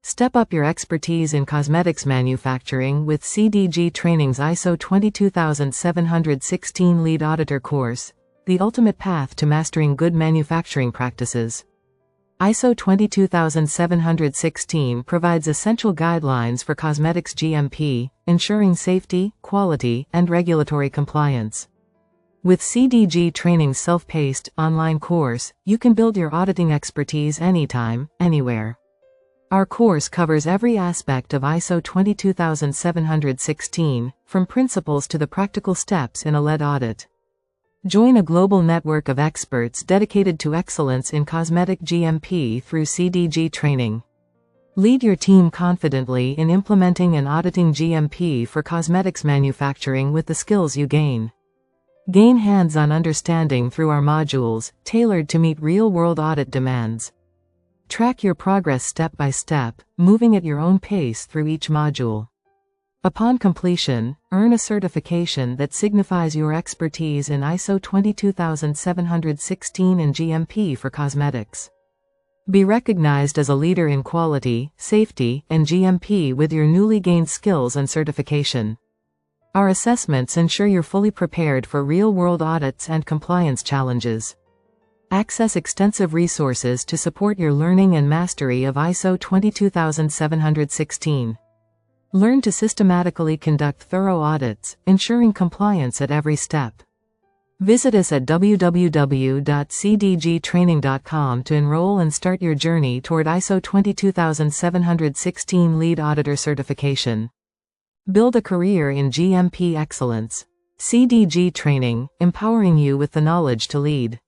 Step up your expertise in cosmetics manufacturing with CDG Training's ISO 22716 Lead Auditor Course, the ultimate path to mastering good manufacturing practices. ISO 22716 provides essential guidelines for cosmetics GMP, ensuring safety, quality, and regulatory compliance. With CDG Training's self-paced, online course, you can build your auditing expertise anytime, anywhere. Our course covers every aspect of ISO 22716, from principles to the practical steps in a lead audit. Join a global network of experts dedicated to excellence in cosmetic GMP through CDG Training. Lead your team confidently in implementing and auditing GMP for cosmetics manufacturing with the skills you gain. Gain hands-on understanding through our modules, tailored to meet real-world audit demands. Track your progress step by step, moving at your own pace through each module. Upon completion, earn a certification that signifies your expertise in ISO 22716 and GMP for cosmetics. Be recognized as a leader in quality, safety, and GMP with your newly gained skills and certification. Our assessments ensure you're fully prepared for real-world audits and compliance challenges. Access extensive resources to support your learning and mastery of ISO 22716. Learn to systematically conduct thorough audits, ensuring compliance at every step. Visit us at www.cdgtraining.com to enroll and start your journey toward ISO 22716 Lead Auditor certification. Build a career in GMP excellence. CDG Training, empowering you with the knowledge to lead.